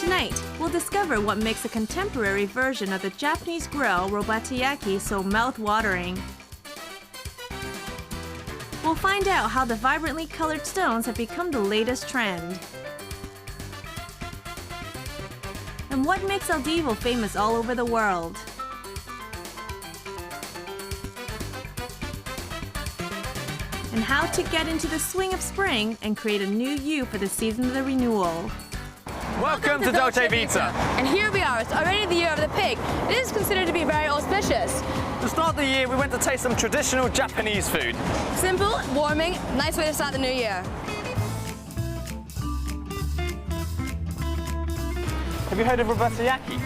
Tonight, we'll discover what makes a contemporary version of the Japanese grill Robatayaki so mouth-watering. We'll find out how the vibrantly colored stones have become the latest trend. And what makes Il Divo famous all over the world. And how to get into the swing of spring and create a new you for the season of the renewal. Welcome to Dolce Vita. And here we are, it's already the year of the pig. It is considered to be very auspicious. To start the year, we went to taste some traditional Japanese food. Simple, warming, nice way to start the new year. Have you heard of Robatayaki?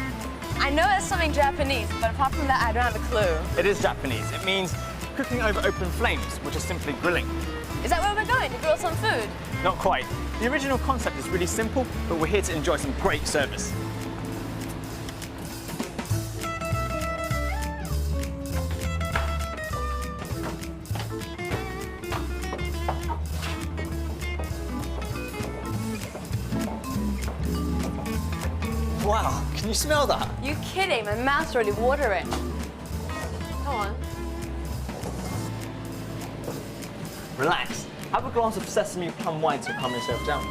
I know it's something Japanese, but apart from that, I don't have a clue. It is Japanese. It means cooking over open flames, which is simply grilling. Is that where we're going, to grill some food? Not quite. The original concept is really simple, but we're here to enjoy some great service. Wow, can you smell that? You kidding? My mouth's already watering. Go on. Relax. Have a glass of sesame plum wine to calm yourself down.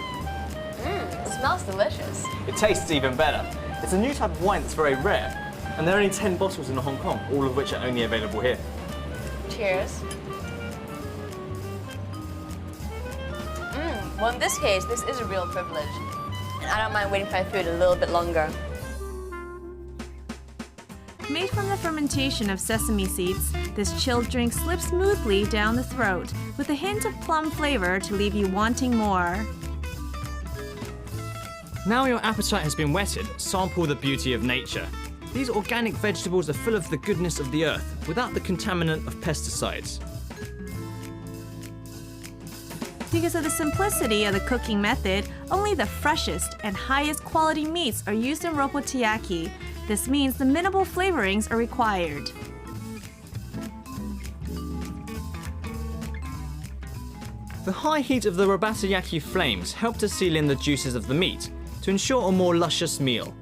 It smells delicious. It tastes even better. It's a new type of wine that's very rare, and there are only 10 bottles in Hong Kong, all of which are only available here. Cheers. Well, in this case, this is a real privilege. And I don't mind waiting for my food a little bit longer. Made from the fermentation of sesame seeds, this chilled drink slips smoothly down the throat with a hint of plum flavor to leave you wanting more. Now your appetite has been whetted, sample the beauty of nature. These organic vegetables are full of the goodness of the earth, without the contaminant of pesticides. Because of the simplicity of the cooking method, only the freshest and highest quality meats are used in Robatayaki. This means the minimal flavorings are required. The high heat of the Robatayaki flames help to seal in the juices of the meat, to ensure a more luscious meal.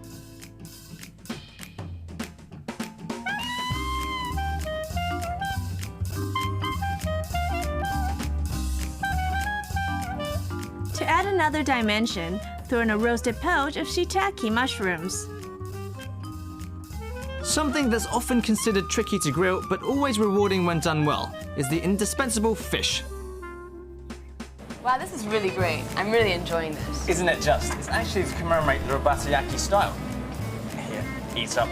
To add another dimension, throw in a roasted pouch of shiitake mushrooms. Something that's often considered tricky to grill, but always rewarding when done well, is the indispensable fish. Wow, this is really great. I'm really enjoying this. Isn't it just? It's actually to commemorate the Robatayaki style. Here, eat up.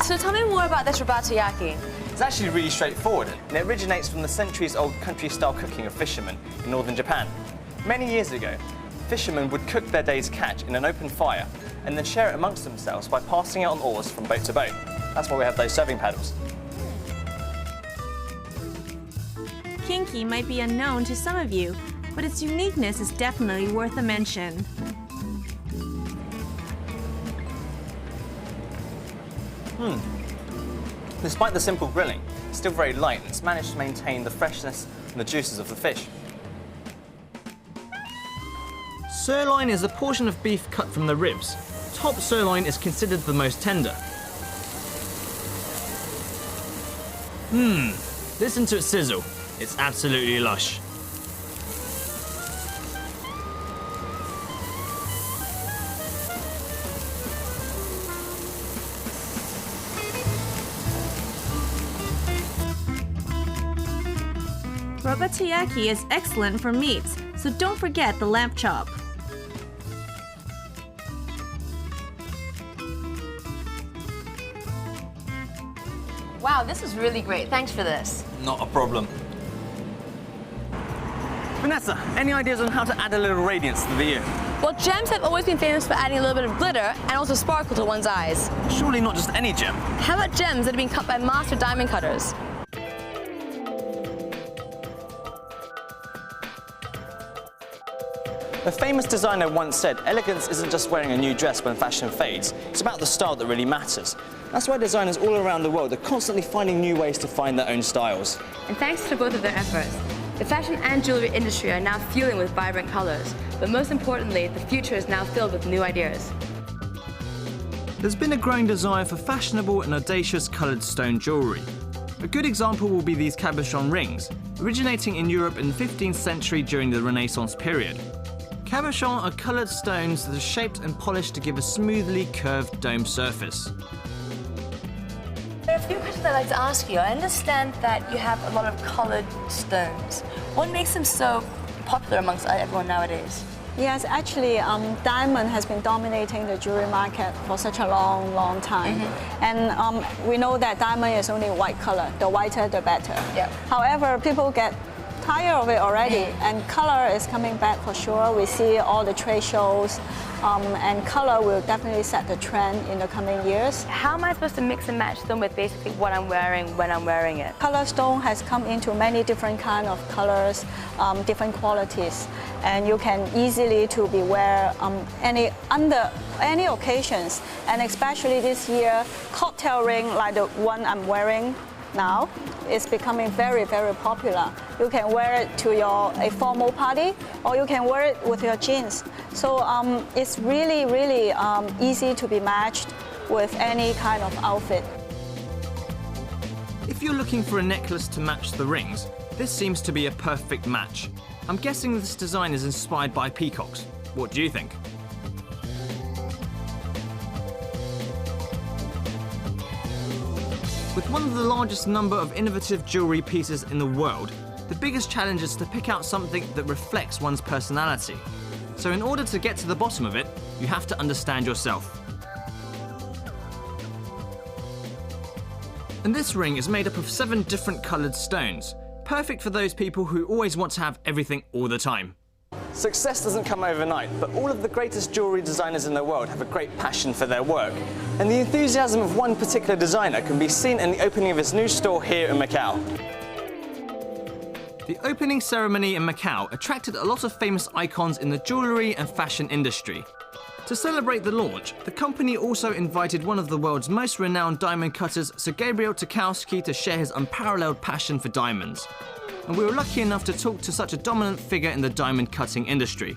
So tell me more about this Robatayaki. It's actually really straightforward, and it originates from the centuries-old country-style cooking of fishermen in northern Japan. Many years ago, fishermen would cook their day's catch in an open fire and then share it amongst themselves by passing it on oars from boat to boat. That's why we have those serving paddles. Kinky might be unknown to some of you, but its uniqueness is definitely worth a mention. Despite the simple grilling, it's still very light and it's managed to maintain the freshness and the juices of the fish. Sirloin is a portion of beef cut from the ribs. Top sirloin is considered the most tender. Listen to it sizzle. It's absolutely lush. Robatayaki is excellent for meats, so don't forget the lamb chop. Wow, this is really great. Thanks for this. Not a problem. Vanessa, any ideas on how to add a little radiance to the view? Well, gems have always been famous for adding a little bit of glitter and also sparkle to one's eyes. Surely not just any gem. How about gems that have been cut by master diamond cutters? A famous designer once said, elegance isn't just wearing a new dress when fashion fades, it's about the style that really matters. That's why designers all around the world are constantly finding new ways to find their own styles. And thanks to both of their efforts, the fashion and jewelry industry are now fueling with vibrant colors. But most importantly, the future is now filled with new ideas. There's been a growing desire for fashionable and audacious coloured stone jewellery. A good example will be these cabochon rings, originating in Europe in the 15th century during the Renaissance period. Cabochons are coloured stones that are shaped and polished to give a smoothly curved dome surface. There are a few questions I'd like to ask you. I understand that you have a lot of coloured stones. What makes them so popular amongst everyone nowadays? Yes, actually, diamond has been dominating the jewelry market for such a long time. And we know that diamond is only white color. The whiter, the better. Yeah. However, people get tired of it already, and color is coming back for sure. We see all the trade shows, and color will definitely set the trend in the coming years. How am I supposed to mix and match them with basically what I'm wearing when I'm wearing it? Color stone has come into many different kind of colors, different qualities, and you can easily to be wear under any occasions, and especially this year, cocktail ring like the one I'm wearing now is becoming very popular. You can wear it to a formal party, or you can wear it with your jeans. So it's really easy to be matched with any kind of outfit. If you're looking for a necklace to match the rings, this seems to be a perfect match. I'm guessing this design is inspired by peacocks. What do you think? With one of the largest number of innovative jewellery pieces in the world, the biggest challenge is to pick out something that reflects one's personality. So in order to get to the bottom of it, you have to understand yourself. And this ring is made up of 7 different coloured stones, perfect for those people who always want to have everything all the time. Success doesn't come overnight, but all of the greatest jewellery designers in the world have a great passion for their work. And the enthusiasm of one particular designer can be seen in the opening of his new store here in Macau. The opening ceremony in Macau attracted a lot of famous icons in the jewellery and fashion industry. To celebrate the launch, the company also invited one of the world's most renowned diamond cutters, Sir Gabriel Tarkowski, to share his unparalleled passion for diamonds. And we were lucky enough to talk to such a dominant figure in the diamond cutting industry.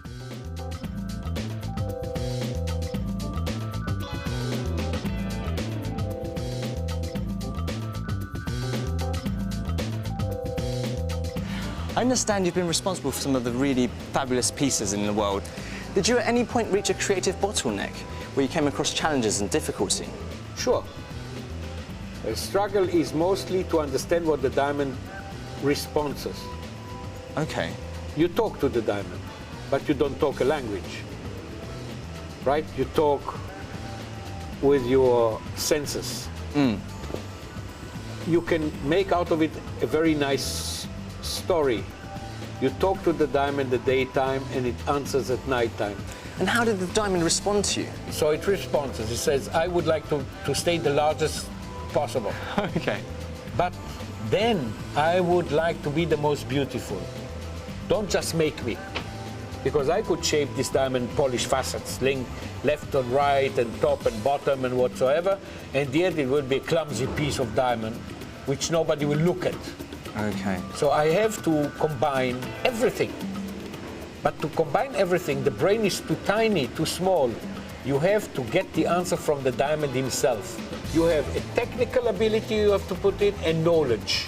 I understand you've been responsible for some of the really fabulous pieces in the world. Did you at any point reach a creative bottleneck where you came across challenges and difficulty? Sure. The struggle is mostly to understand what the diamond responses. Okay. You talk to the diamond, but you don't talk a language, right? You talk with your senses. You can make out of it a very nice story. You talk to the diamond at daytime and it answers at nighttime. And how did the diamond respond to you? So it responds. It says, I would like to stay the largest possible. Okay. But then I would like to be the most beautiful. Don't just make me. Because I could shape this diamond, polish facets, link left and right and top and bottom and whatsoever, and yet it will be a clumsy piece of diamond which nobody will look at. Okay. So I have to combine everything. But to combine everything, the brain is too tiny, too small. You have to get the answer from the diamond himself. You have a technical ability you have to put in and knowledge.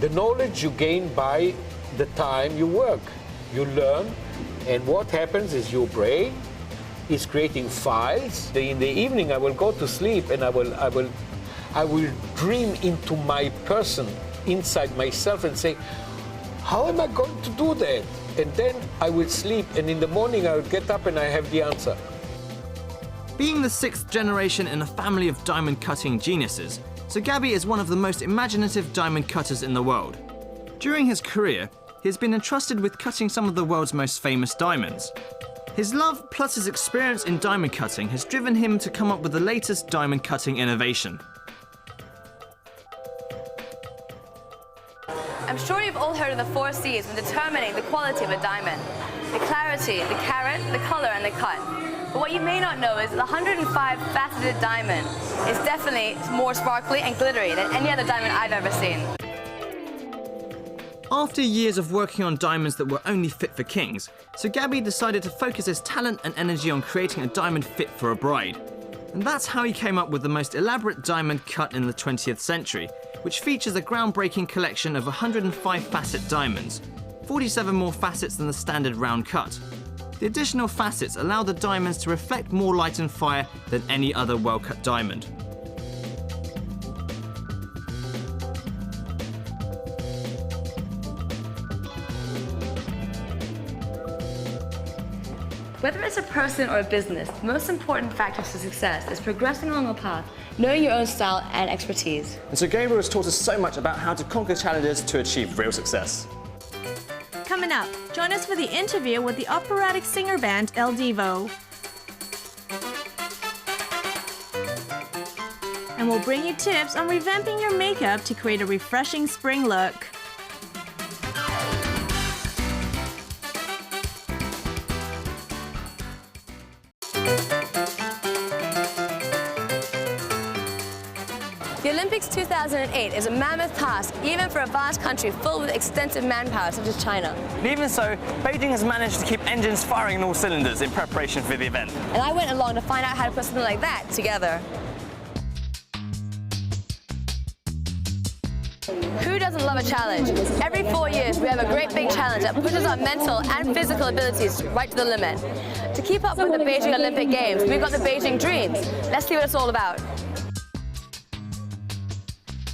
The knowledge you gain by the time you work. You learn, and what happens is your brain is creating files. In the evening I will go to sleep and I will dream into my person inside myself and say, how am I going to do that? And then I will sleep, and in the morning I will get up and I have the answer. Being the 6th generation in a family of diamond cutting geniuses, Sir Gabby is one of the most imaginative diamond cutters in the world. During his career, he has been entrusted with cutting some of the world's most famous diamonds. His love plus his experience in diamond cutting has driven him to come up with the latest diamond cutting innovation. I'm sure you've all heard of the 4 C's when determining the quality of a diamond: the clarity, the carat, the color, and the cut. But what you may not know is that the 105 faceted diamond is definitely more sparkly and glittery than any other diamond I've ever seen. After years of working on diamonds that were only fit for kings, Sir Gabby decided to focus his talent and energy on creating a diamond fit for a bride. And that's how he came up with the most elaborate diamond cut in the 20th century, which features a groundbreaking collection of 105 facet diamonds, 47 more facets than the standard round cut. The additional facets allow the diamonds to reflect more light and fire than any other well-cut diamond. Whether it's a person or a business, the most important factor to success is progressing along a path, knowing your own style and expertise. And so Gabriel has taught us so much about how to conquer challenges to achieve real success. Coming up, join us for the interview with the operatic singer band Il Divo. And we'll bring you tips on revamping your makeup to create a refreshing spring look. The Olympics 2008 is a mammoth task, even for a vast country filled with extensive manpower such as China. And even so, Beijing has managed to keep engines firing on all cylinders in preparation for the event. And I went along to find out how to put something like that together. Who doesn't love a challenge? Every 4 years we have a great big challenge that pushes our mental and physical abilities right to the limit. To keep up with the Beijing Olympic Games, we've got the Beijing Dreams. Let's see what it's all about.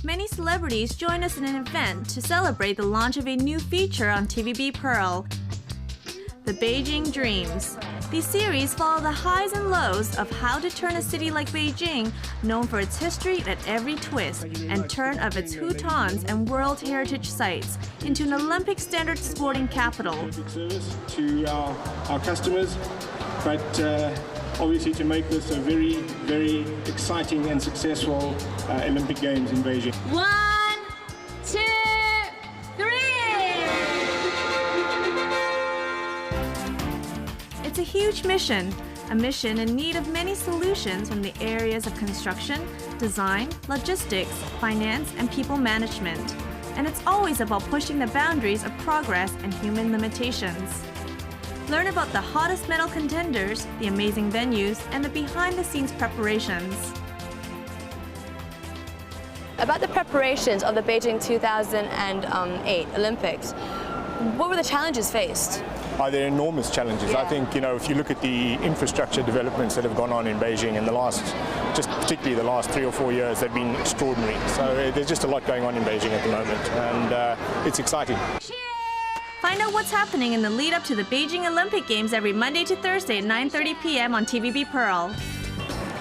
Many celebrities join us in an event to celebrate the launch of a new feature on TVB Pearl, the Beijing Dreams. These series follow the highs and lows of how to turn a city like Beijing, known for its history at every twist, and turn of its Hutons and World Heritage sites into an Olympic standard sporting capital. Service to our customers, but obviously to make this a very, very exciting and successful Olympic Games in Beijing. 1, 2, 3! It's a huge mission, a mission in need of many solutions from the areas of construction, design, logistics, finance, and people management. And it's always about pushing the boundaries of progress and human limitations. Learn about the hottest medal contenders, the amazing venues, and the behind-the-scenes preparations. About the preparations of the Beijing 2008 Olympics, what were the challenges faced? They're enormous challenges. Yeah. I think, if you look at the infrastructure developments that have gone on in Beijing in the last, just particularly the last 3 or 4 years, they've been extraordinary. So there's just a lot going on in Beijing at the moment, and it's exciting. Find out what's happening in the lead up to the Beijing Olympic Games every Monday to Thursday at 9:30 p.m. on TVB Pearl.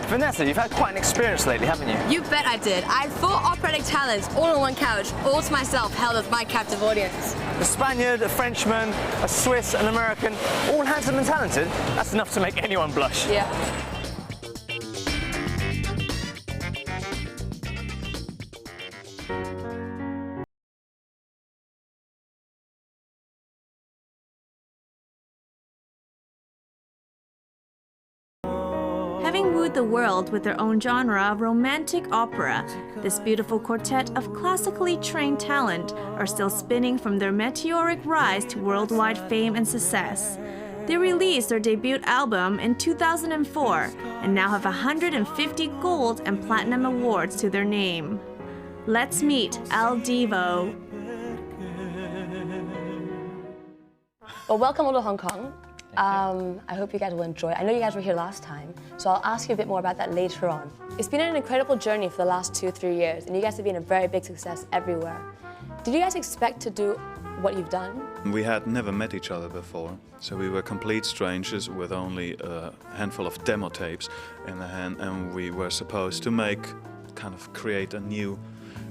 Vanessa, you've had quite an experience lately, haven't you? You bet I did. I had 4 operatic talents all on one couch, all to myself, held as my captive audience. A Spaniard, a Frenchman, a Swiss, an American, all handsome and talented. That's enough to make anyone blush. Yeah. Having wooed the world with their own genre of romantic opera, this beautiful quartet of classically trained talent are still spinning from their meteoric rise to worldwide fame and success. They released their debut album in 2004 and now have 150 gold and platinum awards to their name. Let's meet Il Divo. Well, welcome all to Hong Kong. I hope you guys will enjoy it. I know you guys were here last time, so I'll ask you a bit more about that later on. It's been an incredible journey for the last 2-3 years, and you guys have been a very big success everywhere. Did you guys expect to do what you've done? We had never met each other before, so we were complete strangers with only a handful of demo tapes in the hand, and we were supposed to create a new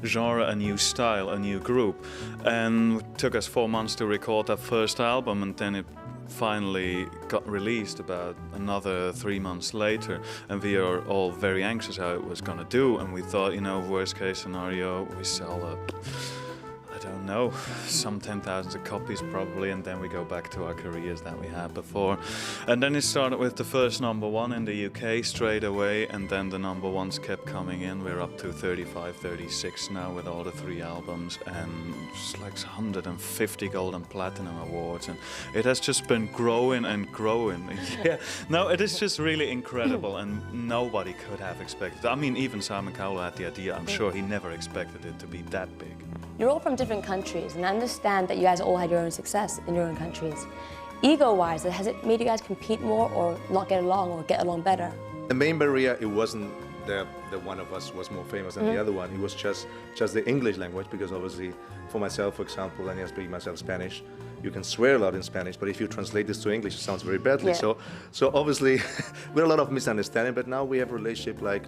genre, a new style, a new group. And it took us 4 months to record that first album, and then it finally got released about another 3 months later, and we are all very anxious how it was going to do, and we thought, worst case scenario, we sell don't know, some 10,000 copies probably, and then we go back to our careers that we had before. And then it started with the first #1 in the UK straight away, and then the #1s kept coming in. We're up to 35, 36 now with all the 3 albums, and it's like 150 gold and platinum awards, and it has just been growing and growing. Yeah, no, it is just really incredible, and nobody could have expected. I mean, even Simon Cowell had the idea. I'm sure he never expected it to be that big. You're all from different countries, and I understand that you guys all had your own success in your own countries. Ego-wise, has it made you guys compete more or not get along or get along better? The main barrier, it wasn't that one of us was more famous than the other one. It was just the English language, because obviously for myself, for example, and I speak myself Spanish, you can swear a lot in Spanish, but if you translate this to English, it sounds very badly. Yeah. So obviously we had a lot of misunderstanding, but now we have a relationship like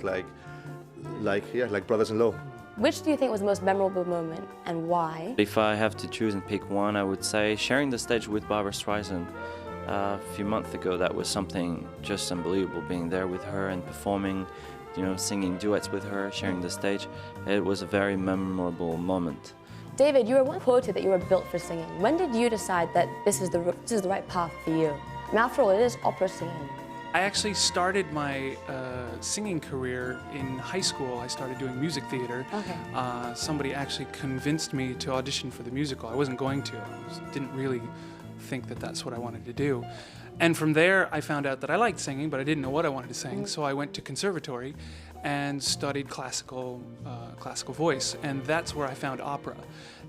brothers-in-law. Which do you think was the most memorable moment, and why? If I have to choose and pick one, I would say sharing the stage with Barbra Streisand. A few months ago, that was something just unbelievable, being there with her and performing, you know, singing duets with her, sharing the stage. It was a very memorable moment. David, you were once quoted that you were built for singing. When did you decide that this is the right path for you? And after all, it is opera singing. I actually started my singing career in high school. I started doing music theater. Okay. Somebody actually convinced me to audition for the musical. I wasn't going to. I didn't really think that that's what I wanted to do. And from there, I found out that I liked singing, but I didn't know what I wanted to sing. So I went to conservatory and studied classical voice, and that's where I found opera.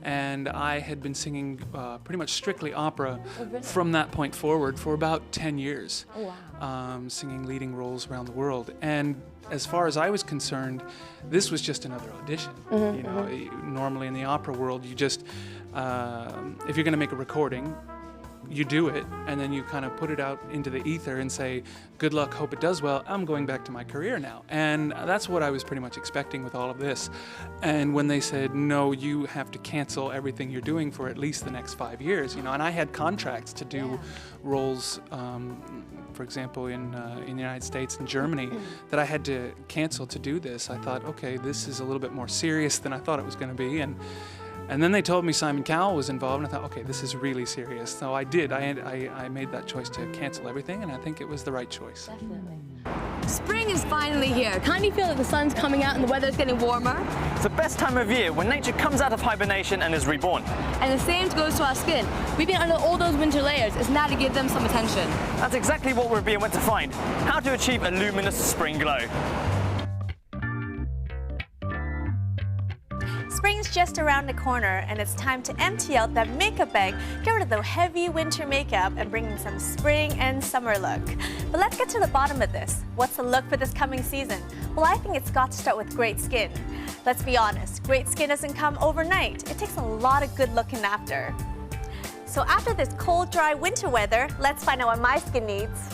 And I had been singing pretty much strictly opera from that point forward for about 10 years. Oh, wow. Singing leading roles around the world. And as far as I was concerned, this was just another audition. You know, normally in the opera world, you just, if you're going to make a recording, you do it, and then you kind of put it out into the ether and say, good luck, hope it does well, I'm going back to my career now. And that's what I was pretty much expecting with all of this. And when they said, no, you have to cancel everything you're doing for at least the next 5 years, you know, and I had contracts to do roles, for example, in the United States and Germany, that I had to cancel to do this. I thought, okay, this is a little bit more serious than I thought it was going to be. And then they told me Simon Cowell was involved, and I thought, okay, this is really serious. So I did. I made that choice to cancel everything, and I think it was the right choice. Definitely. Spring is finally here. Can't you feel that the sun's coming out and the weather's getting warmer? It's the best time of year when nature comes out of hibernation and is reborn. And the same goes to our skin. We've been under all those winter layers. It's now to give them some attention. That's exactly what we're being went to find. How to achieve a luminous spring glow. Spring's just around the corner, and it's time to empty out that makeup bag, get rid of the heavy winter makeup, and bring in some spring and summer look. But let's get to the bottom of this. What's the look for this coming season? Well, I think it's got to start with great skin. Let's be honest, great skin doesn't come overnight. It takes a lot of good looking after. So after this cold, dry winter weather, let's find out what my skin needs.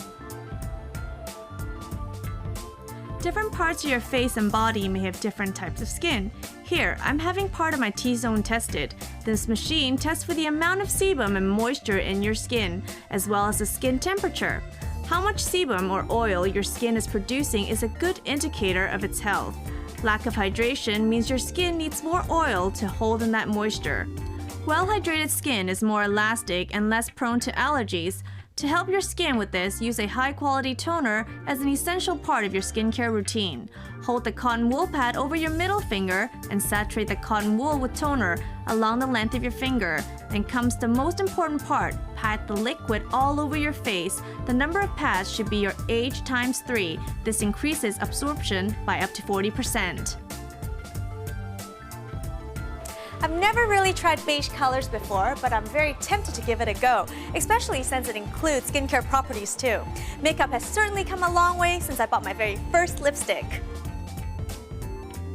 Different parts of your face and body may have different types of skin. Here, I'm having part of my T-zone tested. This machine tests for the amount of sebum and moisture in your skin, as well as the skin temperature. How much sebum or oil your skin is producing is a good indicator of its health. Lack of hydration means your skin needs more oil to hold in that moisture. Well-hydrated skin is more elastic and less prone to allergies. To help your skin with this, use a high-quality toner as an essential part of your skincare routine. Hold the cotton wool pad over your middle finger and saturate the cotton wool with toner along the length of your finger. Then comes the most important part, pat the liquid all over your face. The number of pads should be your age times 3. This increases absorption by up to 40%. I've never really tried beige colors before, but I'm very tempted to give it a go, especially since it includes skincare properties too. Makeup has certainly come a long way since I bought my very first lipstick.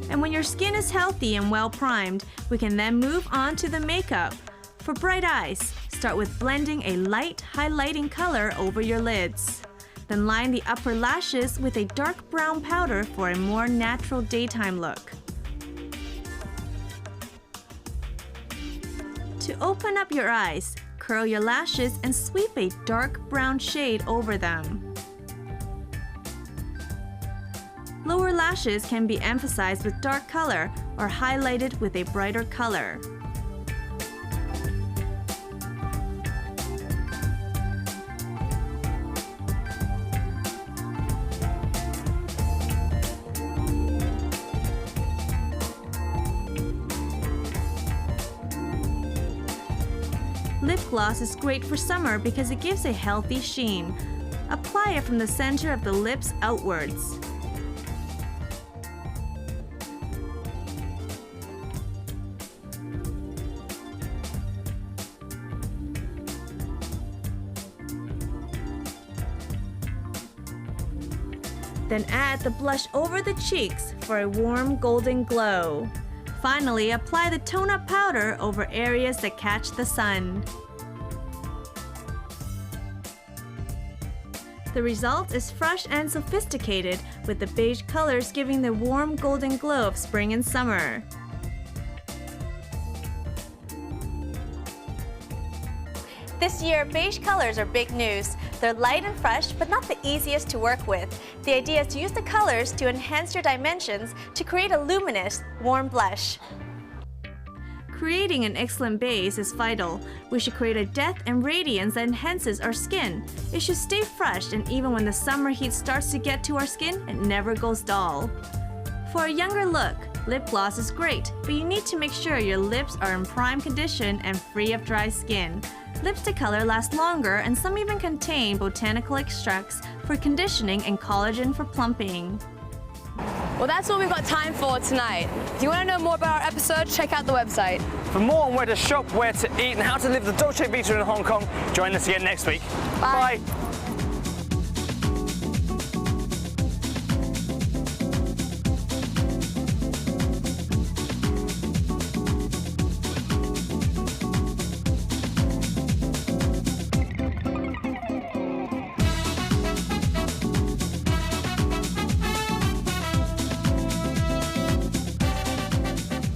And when your skin is healthy and well primed, we can then move on to the makeup. For bright eyes, start with blending a light highlighting color over your lids. Then line the upper lashes with a dark brown powder for a more natural daytime look. To open up your eyes, curl your lashes and sweep a dark brown shade over them. Lower lashes can be emphasized with dark color or highlighted with a brighter color. Lip gloss is great for summer because it gives a healthy sheen. Apply it from the center of the lips outwards. Then add the blush over the cheeks for a warm golden glow. Finally, apply the tone-up powder over areas that catch the sun. The result is fresh and sophisticated, with the beige colors giving the warm golden glow of spring and summer. This year, beige colors are big news. They're light and fresh, but not the easiest to work with. The idea is to use the colors to enhance your dimensions to create a luminous, warm blush. Creating an excellent base is vital. We should create a depth and radiance that enhances our skin. It should stay fresh, and even when the summer heat starts to get to our skin, it never goes dull. For a younger look, lip gloss is great, but you need to make sure your lips are in prime condition and free of dry skin. Lipstick color lasts longer, and some even contain botanical extracts for conditioning and collagen for plumping. Well, that's all we've got time for tonight. If you want to know more about our episode, check out the website. For more on where to shop, where to eat, and how to live the Dolce Vita in Hong Kong, join us again next week. Bye. Bye.